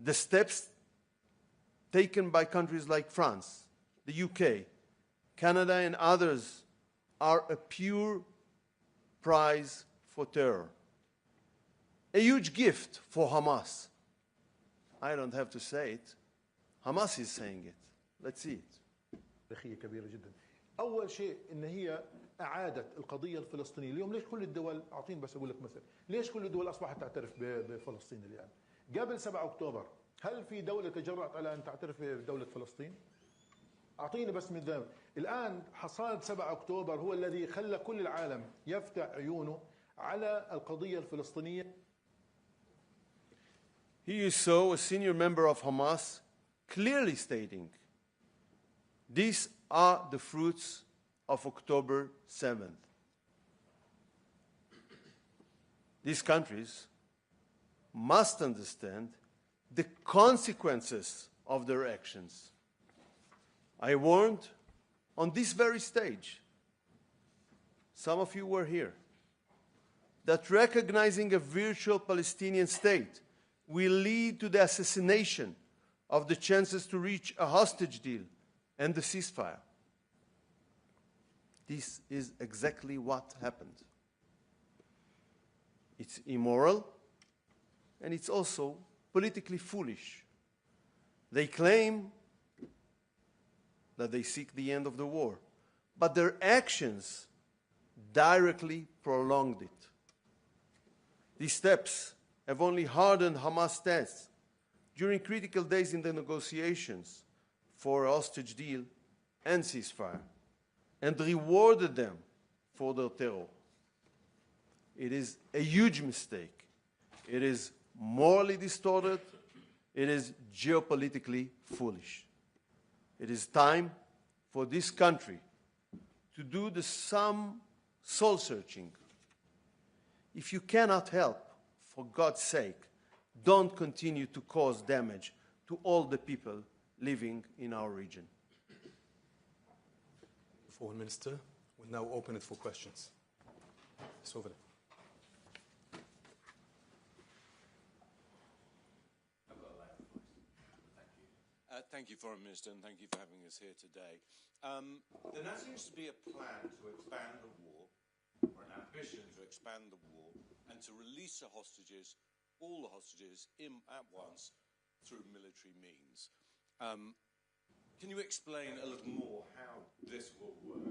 The steps taken by countries like France, the UK, Canada, and others are a pure prize for terror. A huge gift for Hamas. I don't have to say it. Hamas is saying it. Let's see it. تاريخية كبيرة جدا. أول شيء إن هي أعادت القضية الفلسطينية. اليوم ليش كل الدول أعطيني بس أقول لك مثل ليش كل الدول أصبحت تعترف بفلسطين الآن؟ قبل 7 أكتوبر هل في دولة تجرأت على أن تعترف بدولة فلسطين؟ أعطيني بس مثال. الآن حصاد 7 أكتوبر هو الذي خلى كل العالم يفتح عيونه على القضية الفلسطينية. Here you saw a senior member of Hamas clearly stating, these are the fruits of October 7th. These countries must understand the consequences of their actions. I warned on this very stage, some of you were here, that recognizing a virtual Palestinian state will lead to the assassination of the chances to reach a hostage deal and the ceasefire. This is exactly what happened. It's immoral, and it's also politically foolish. They claim that they seek the end of the war, but their actions directly prolonged it. These steps have only hardened Hamas' stance during critical days in the negotiations for a hostage deal and ceasefire, and rewarded them for their terror. It is a huge mistake. It is morally distorted. It is geopolitically foolish. It is time for this country to do some soul-searching. If you cannot help, for God's sake, don't continue to cause damage to all the people living in our region. Foreign Minister, we'll now open it for questions. It's over there. Thank you, Foreign Minister, and thank you for having us here today. There now seems to be a plan to expand the war, or an ambition to expand the war, and to release the hostages, all the hostages, at once through military means. Can you explain a little more how this will work?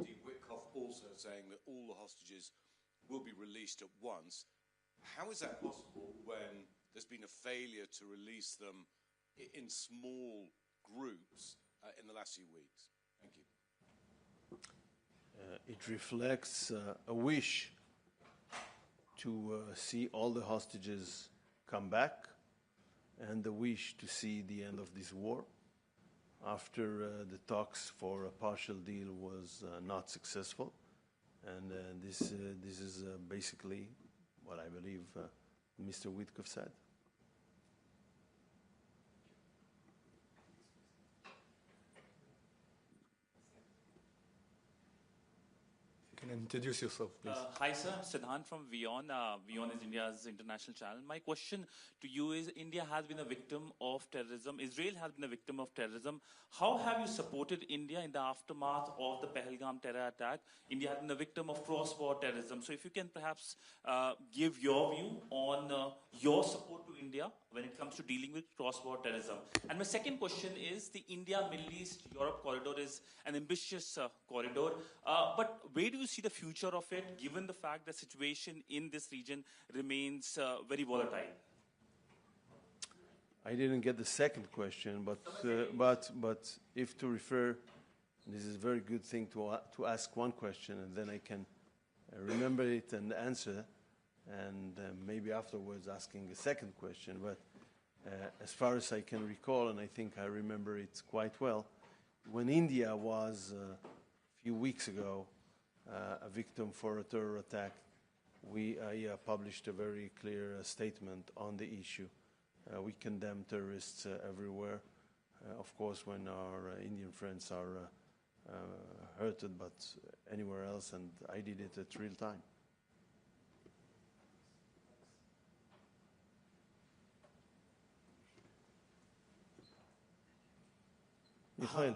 Dean Witkoff also saying that all the hostages will be released at once. How is that possible when there's been a failure to release them in small groups in the last few weeks? Thank you. It reflects a wish to see all the hostages come back and the wish to see the end of this war after the talks for a partial deal was not successful. And this is basically what I believe Mr. Witkoff said. You can introduce yourself, please. Hi, sir. Siddhant from WION. WION is India's international channel. My question to you is, India has been a victim of terrorism. Israel has been a victim of terrorism. How have you supported India in the aftermath of the Pahalgam terror attack? India has been a victim of cross-border terrorism. So if you can perhaps give your view on your support to India when it comes to dealing with cross-border terrorism. And my second question is, the India-Middle East-Europe corridor is an ambitious corridor. But where do you see the future of it, given the fact that situation in this region remains very volatile? I didn't get the second question, but if to refer, this is a very good thing to ask one question, and then I can remember it and answer, and maybe afterwards asking a second question. But as far as I can recall, and I think I remember it quite well, when India was a few weeks ago a victim for a terror attack, I published a very clear statement on the issue. We condemn terrorists everywhere, of course, when our Indian friends are hurted, but anywhere else, and I did it at real time. Michael.